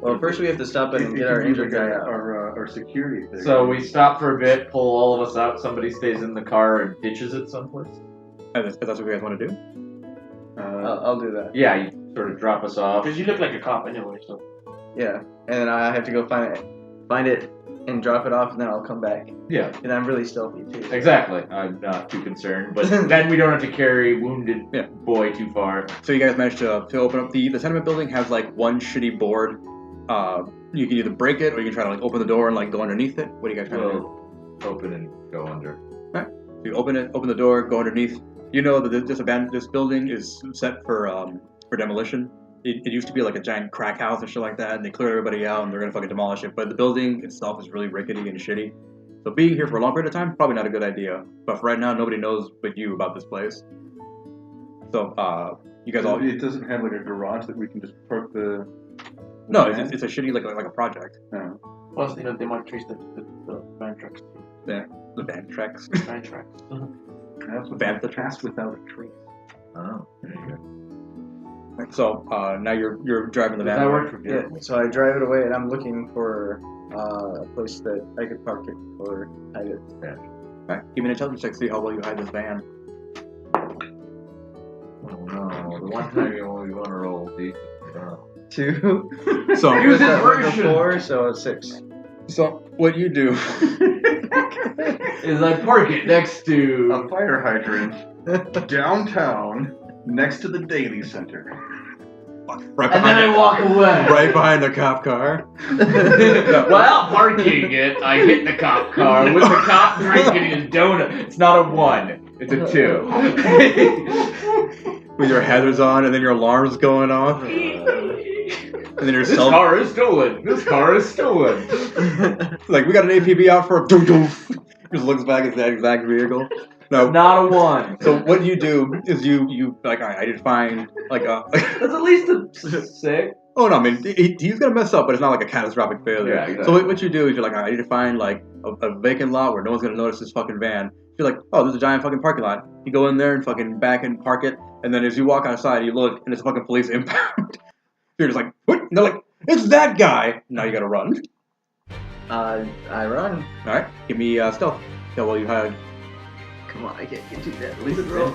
Well, first we have to stop it and get our injured guy out. Our security thing. So we stop for a bit, pull all of us out, somebody stays in the car and ditches it someplace? If that's what you guys want to do? I'll do that. Yeah, you sort of drop us off. Because you look like a cop anyway, so. Yeah, and then I have to go find it, and drop it off, and then I'll come back. Yeah. And I'm really stealthy too. Exactly. I'm not too concerned, but then we don't have to carry wounded boy too far. So you guys managed to open up the tenement building. Has like one shitty board. You can either break it or you can try to like open the door and like go underneath it. What are you guys trying to do? Open and go under. Alright. So you open the door, go underneath. You know that this building is set for demolition. It used to be like a giant crack house and shit like that, and they cleared everybody out and they're gonna fucking demolish it. But the building itself is really rickety and shitty. So being here for a long period of time, probably not a good idea. But for right now, nobody knows but you about this place. So you guys all. It doesn't have like a garage that we can just park the. No, it's a shitty like a project. No. Plus, you know, they might trace the van tracks. Yeah, the van tracks. Van tracks. That's the task without a trace. Oh, there you go. So now you're driving the van. Does that work for you? Yeah, so I drive it away, and I'm looking for a place that I could park it or hide it. Yeah. Alright, give me an intelligence check to see how well you hide this van. Oh no, the one time you only want to roll decent. 2. So Use it Like a version. 4, so it's 6. So what you do? Is I park it next to A fire hydrant downtown next to the Daily Center. Right and then I walk away. right behind the cop car. While parking it, I hit the cop car with the cop drinking his donut. It's not a 1, it's a 2. With your headers on and then your alarm's going off. And then your This cell car is stolen. This car is stolen. like we got an APB out for a just looks back at that exact vehicle. No. Not a 1. So what you do is you like I did find like a That's at least a 6. oh no I mean he's gonna mess up but it's not like a catastrophic failure. Yeah, exactly. So what you do is you're like I need to find like a vacant lot where no one's gonna notice this fucking van. You're like oh there's a giant fucking parking lot. You go in there and fucking back and park it and then as you walk outside you look and it's a fucking police impound. You're just like what? And they're like it's that guy. Now you gotta run. I run. All right, give me stealth. How well you hide. Come on, I can't do that. At least it's roll.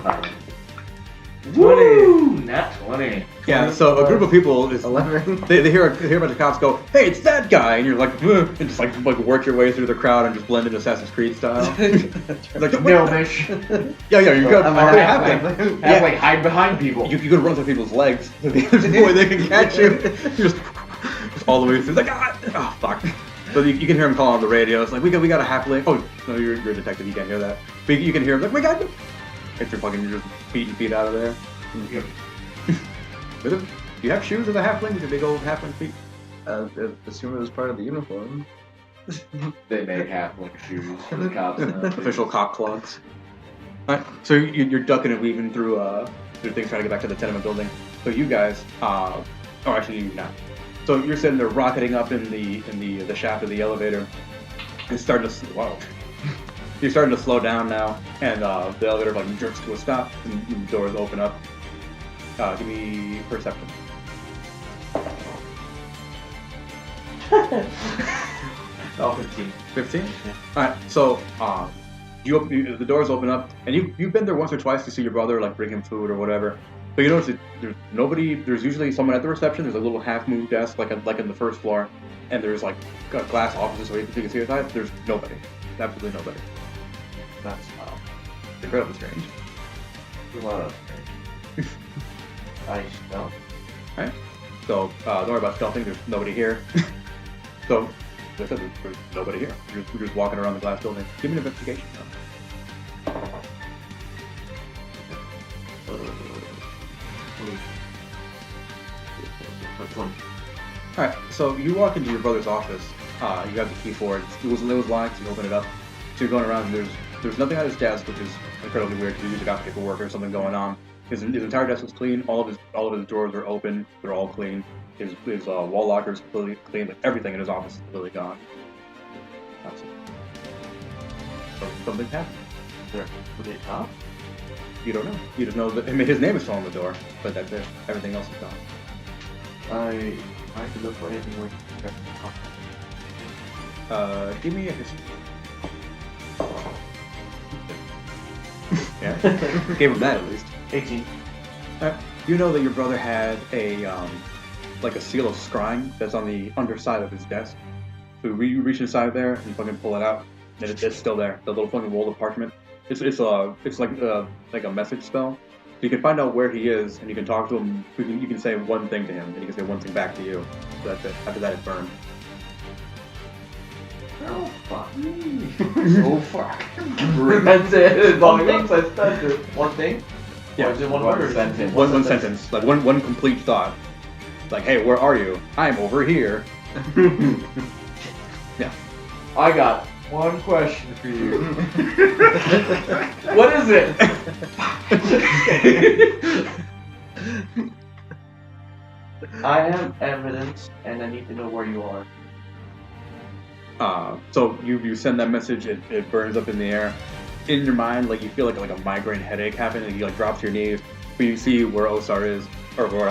Woo! Nat 20. Yeah, so a group of people is 11. they hear a bunch of cops go, "Hey, it's that guy!" And you're like, "Ugh," and just like work your way through the crowd and just blend in Assassin's Creed style. Like, No, Mish. yeah, you could. I'm They a have it. halfling. Have like hide behind people. You could run through people's legs. Boy, they can catch you. You just all the way through. Like, oh fuck. So you can hear him calling on the radio. It's like, we got a halfling. Oh no, you're a detective. You can't hear that. But you can hear him like, we got you. If you're just beating feet out of there. Yep. Do you have shoes as a halfling? With your big old halfling feet? Assume it was part of the uniform. They make halfling shoes for the cops now. Official cop clogs. Alright, so you're ducking and weaving through things trying to get back to the tenement building. So you guys, or actually you not. So you're sitting there rocketing up in the shaft of the elevator. It's starting to You're starting to slow down now, and the elevator like jerks to a stop, and the doors open up. Give me perception. Oh, 15. 15? Alright, so the doors open up, and you've been there once or twice to see your brother, like bring him food or whatever. But you notice that there's nobody. There's usually someone at the reception. There's a little half-moved desk, like in the first floor, and there's like glass offices where you can see inside. There's nobody, absolutely nobody. That's Incredibly strange. a lot of I smell. Alright, so don't worry about stealthing. There's nobody here. So, like I said, there's nobody here. You're just walking around the glass building. Give me an investigation. That's one. Alright, so you walk into your brother's office. You have the key for it. It was locked, so you open it up. So you're going around, and there's nothing on his desk, which is incredibly weird because he's got paperwork or something going on. His entire desk was clean. All of his drawers are open. They're all clean. His wall locker is completely clean. Like everything in his office is completely gone. That's it. So something's happened. Were they top? You don't know. You just know that his name is still on the door, but that's it. Everything else is gone. I tried to look for anything where you can get Give me a history. Yeah, gave him that at least. 18. You know that your brother had a seal of scrying that's on the underside of his desk. So you reach inside there and fucking pull it out, and it's still there. The little fucking roll of parchment. It's like a message spell. So you can find out where he is, and you can talk to him. You can say one thing to him, and he can say one thing back to you. So that's it. After that, it's burned. Oh, fuck. Oh fuck. That's it. One thing? That's it. One thing? Yeah, Or is it one one word? sentence. One sentence, like one complete thought. Like, hey, where are you? I'm over here. Yeah. I got one question for you. What is it? I have evidence, and I need to know where you are. So you send that message, it burns up in the air. In your mind, like you feel like a migraine headache happening, and you like drop to your knees. But you see where Osar is, or where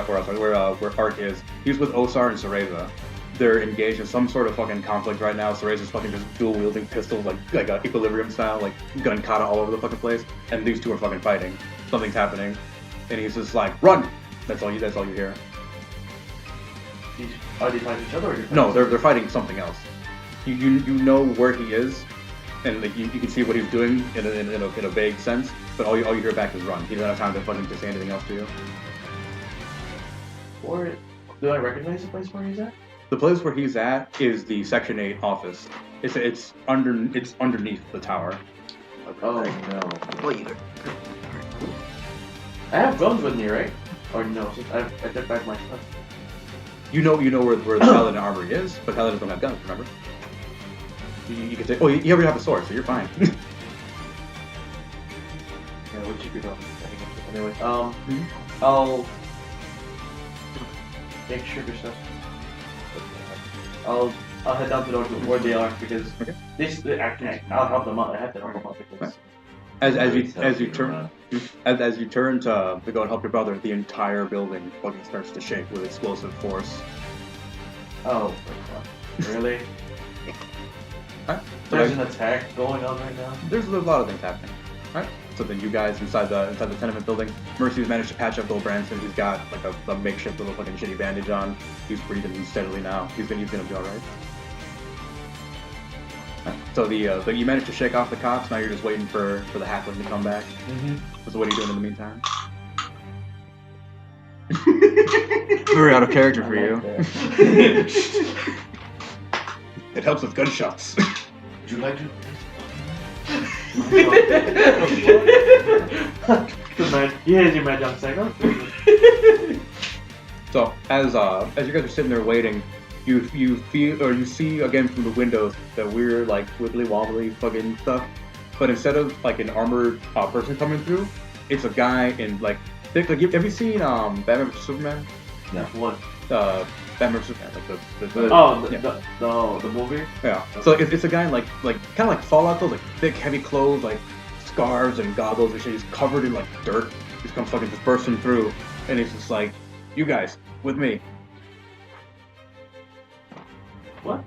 Ark is. He's with Osar and Cereza. They're engaged in some sort of fucking conflict right now. Cereza's fucking just dual wielding pistols, like equilibrium style, like gun kata all over the fucking place. And these two are fucking fighting. Something's happening, and he's just like, run! That's all you hear. Are they fighting each other? Or No, they're fighting something else. You know where he is, and like you can see what he's doing in a vague sense, but all you hear back is run. He doesn't have time to fucking say anything else to you. Or do I recognize the place where he's at? The place where he's at is the Section 8 office. It's underneath the tower. Oh no. I have guns with me, right? Or no? I took back my stuff. You know where the Paladin armory is, but Paladins don't have guns. Remember? You can say, oh, you already have a sword, so you're fine. Yeah, we'll keep it on. Anyway, I'll make sure there's stuff. I'll head down to the door to where they are because actually I'll help them out. I have to help them out because As you turn to go and help your brother, the entire building fucking starts to shake with explosive force. oh my god, really? Alright, so There's an attack going on right now. there's a lot of things happening. Alright. So then you guys inside the tenement building, Mercy's managed to patch up old Branson. He's got like a makeshift little fucking shitty bandage on. He's breathing steadily now. He's gonna be alright. So you managed to shake off the cops. Now you're just waiting for the halfling to come back. Mm-hmm. So what are you doing in the meantime? Very out of character for you. It helps with gunshots. Would you like to? Here's your mad young second. So as you guys are sitting there waiting, you feel or you see again from the windows that weird like wibbly wobbly fucking stuff. But instead of like an armored person coming through, it's a guy in like have you seen Batman vs Superman? No. What? Batman vs Superman, like the movie. Yeah. So it's a guy like kind of like Fallout though, like thick heavy clothes, like scarves and goggles and shit. He's covered in like dirt. He's come fucking just bursting through, and he's just like, "You guys with me." What?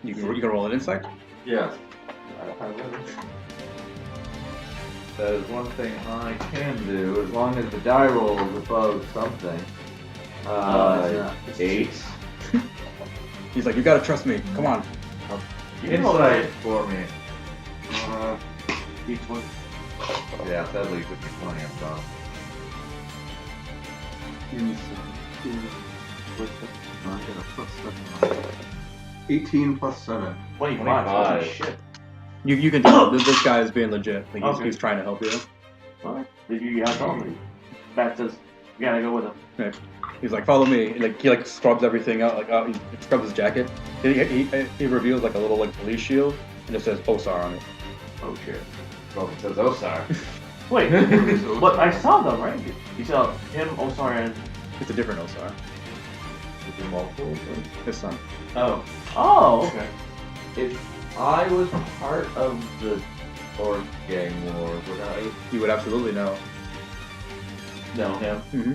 You can roll an insight. Yes. That is one thing I can do, as long as the die roll is above something. 8. He's like, "You gotta trust me. Come on." Insight for me. D20. Yeah, sadly, with the 20, I'm done. 18 plus 7. 25. Holy shit. You can tell this guy is being legit. Like, he's trying to help you. Alright. Did you guys tell me? Bat says, you gotta go with him. Yeah. He's like, "Follow me." Like he scrubs everything out. Like he scrubs his jacket. He reveals like a little like police shield, and it says Osar on it. Oh shit. Well, it says Osar. Wait, but I saw them, right? You saw him, Osar, and... It's a different Osar. Is it multiple? His son. Oh. Oh, okay. If I was part of the Orc gang war, would I You would absolutely know. know him? Mm-hmm.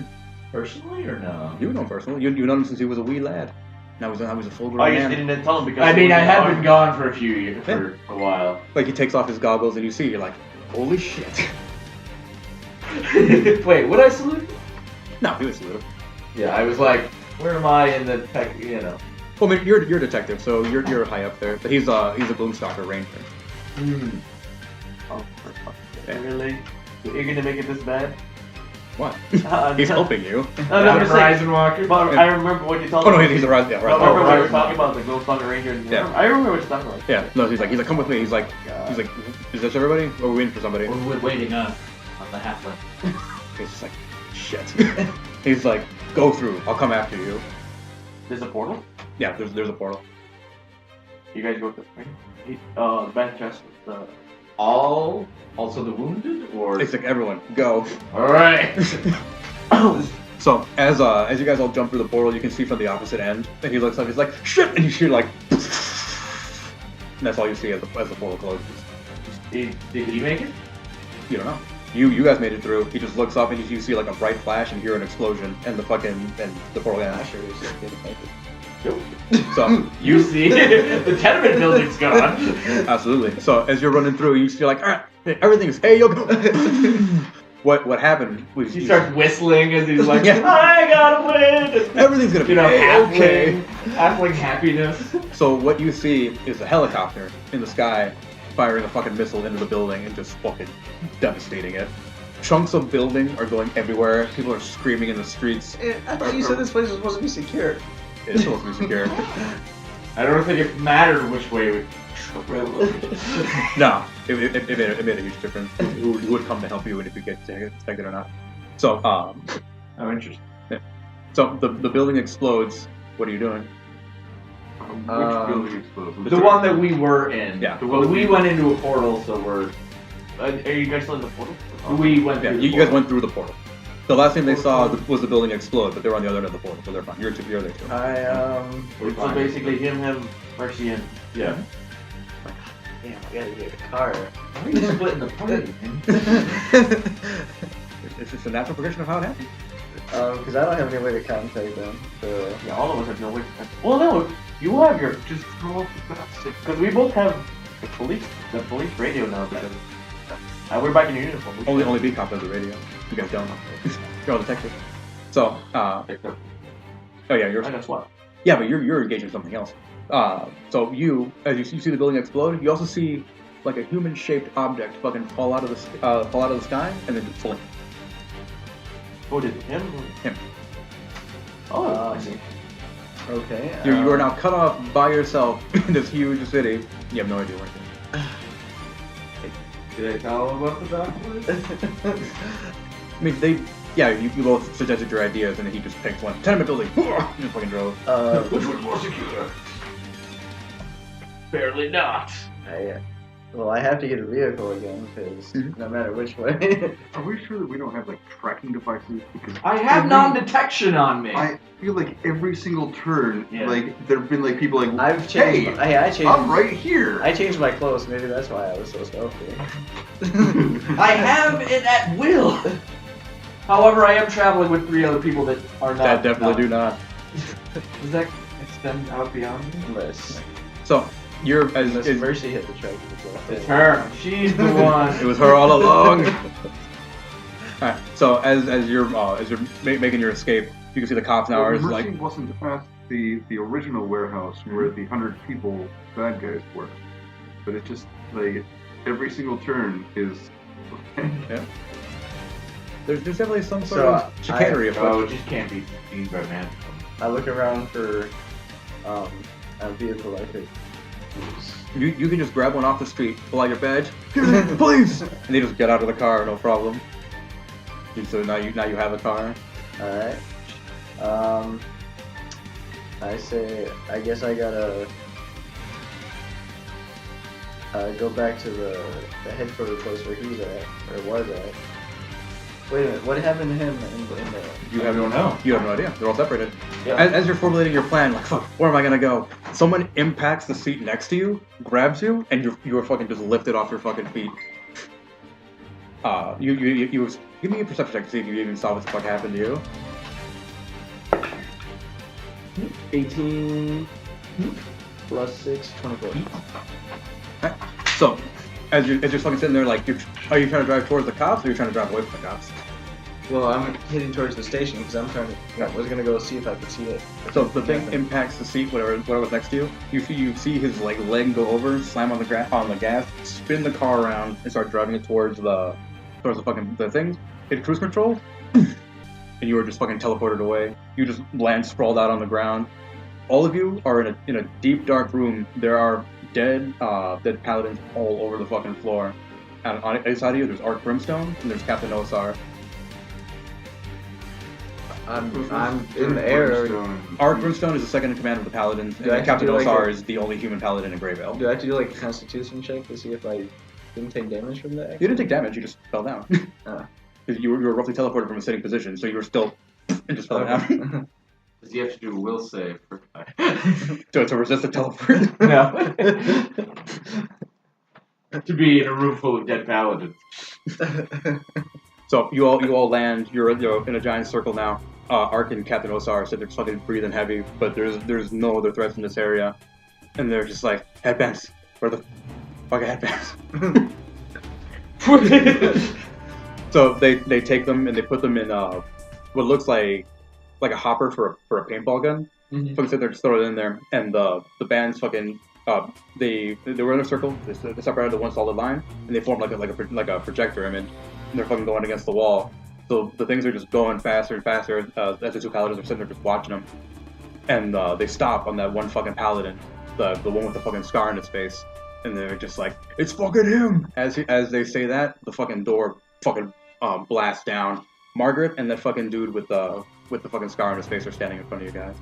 Personally or no? You would know him personally. You know him since he was a wee lad. Now he's a full grown I just man. didn't tell him because... I mean, I have been gone. gone for a few years, for a while. Like he takes off his goggles and you see, you're like, "Holy shit!" Wait, would I salute? No, he was little. Yeah, I was like, where am I in the tech? You know. Well, I mean, you're a detective, so you're high up there. But he's a Gloomstalker ranger. Oh, yeah. Really? You're gonna make it this bad? What? He's helping you. No, I'm just saying. Horizon Walker. But I remember what you told Oh me. no, he's a Horizon. Yeah, I remember Horizon. when you were talking about the Gloomstalker Ranger. Yeah. I remember what you're talking about. Yeah, no, he's like, "Come with me." He's like, "Is this everybody? Or are we waiting for somebody?" We're waiting on the halfling. He's just like, "Shit." He's like, "Go through. I'll come after you." There's a portal? Yeah, there's a portal. You guys go through, right? The back chest with the... All, also the wounded, or It's like, "Everyone, go." all right. So as you guys all jump through the portal, you can see from the opposite end, and he looks up. He's like, "Shit!" And you hear like, and that's all you see as the portal closes. Did he make it? You don't know. You guys made it through. He just looks up and you see like a bright flash and hear an explosion, and the portal ends. Sure, he's like, "Didn't make it." So You see, the tenement building's gone. absolutely. So as you're running through, you feel like, "All right, everything's hey yo." What happened was He starts whistling as he's like, Yeah. I gotta win! everything's gonna be You know, okay. halfling happiness. So what you see is a helicopter in the sky firing a fucking missile into the building and just fucking devastating it. Chunks of building are going everywhere. People are screaming in the streets. I thought you said this place was supposed to be secure. It's supposed to be secure. I don't think it mattered which way we... No, it made a huge difference. Who would come to help you and if you get infected or not. So, I'm interested. so the building explodes. What are you doing? Which building exploded? The one that we were in. Yeah. But we went into a portal, so we're... Are you guys still in the portal? We went Yeah, through you the guys portal. went through the portal. The last thing they saw was the building explode, but they're on the other end of the portal, so they're fine. You're there too. So basically him, Mercy, and... Yeah. Damn, I gotta get a car. Why are you splitting the party, man? It's just a natural progression of how it happened. Because I don't have any way to contact them. So Yeah, all of us have no way to... Well, no, you have your... Just throw off the plastic. Because we both have The police radio now because we're back in uniform. Only B cop has the radio. You guys don't. You're all detectives. So, oh yeah, you're. I guess what? Yeah, but you're engaged in something else. So you, as you see the building explode, you also see like a human-shaped object fucking fall out of the sky and then just blink. Who did him? Him. Oh, I see. Okay. You are now cut off by yourself in this huge city. You have no idea where it is. Did I tell him about the doctor? I mean, you both suggested your ideas, and then he just picked one. Tenement building! Just fucking drove. Which one's more secure? Barely not. I have to get a vehicle again, because no matter which way. Are we sure that we don't have like tracking devices? Because I have non-detection on me. I feel like every single turn, Yeah. like there've been like people like, I've changed. hey, I changed. I'm right here. I changed my clothes. Maybe that's why I was so stealthy. I have it at will. However, I am traveling with 3 other people that are not. That definitely do not. Does that extend out beyond me? Unless So, you're as Mercy hit the track as well. It's her. She's the one. it was her all along. Alright, so as you're making your escape, you can see the cops now are Mercy like, wasn't past the original warehouse where the 100 people bad guys were, but it's just like every single turn is. yeah. There's definitely some sort So, of chicanery afoot. Oh, it just can't be seen by man. I look around for a vehicle I could use. You can just grab one off the street, pull out your badge, police, and they just get out of the car, no problem. So now you have a car. Alright. I guess I gotta go back to the headquarters place where he's at, or was at. Wait a minute, what happened to him in the... You have don't know. You have no idea. They're all separated. Yeah. As you're formulating your plan, like, fuck, where am I gonna go? Someone impacts the seat next to you, grabs you, and you are fucking just lifted off your fucking feet. You give me a perception check to see if you even saw what the fuck happened to you. 18 plus 6, 24. Alright. So, as you're fucking sitting there, like, are you trying to drive towards the cops, or are you trying to drive away from the cops? Well, I'm heading towards the station because I was gonna go see if I could see it. So the thing impacts the seat, whatever was next to you. You see his like leg go over, slam on the gas, spin the car around, and start driving it towards the fucking thing. Hit cruise control, and you are just fucking teleported away. You just land sprawled out on the ground. All of you are in a deep dark room. There are dead paladins all over the fucking floor. And on either side of you, there's Arc Brimstone and there's Captain Osar. I'm in the air. Arc Brimstone is the second in command of the Paladins, and Do I have to Captain do, like, Osar a- is the only human paladin in GrayVale. Do I have to do like a constitution check to see if I didn't take damage from that? You didn't take damage, you just fell down. Ah. 'Cause you were roughly teleported from a sitting position, so you were still and just fell down. Does he have to do a will save? to resist the teleport. No. To be in a room full of dead paladins. So you all land. You're in a giant circle now. Ark and Captain Osar said they're fucking breathing heavy, but there's no other threats in this area, and they're just like headbands. Where the fuck are headbands? So they take them and they put them in what looks like a hopper for a paintball gun. Mhm. Fucking sit there, just throw it in there, and the band's fucking they were in a circle. They separated to one solid line, and they formed like a projector image. And they're fucking going against the wall. So the things are just going faster and faster as the two paladins are sitting there just watching them. And they stop on that one fucking paladin, the one with the fucking scar on his face, and they're just like, "It's fucking him!" As they say that, the fucking door fucking blasts down. Margaret and that fucking dude with the fucking scar on his face are standing in front of you guys.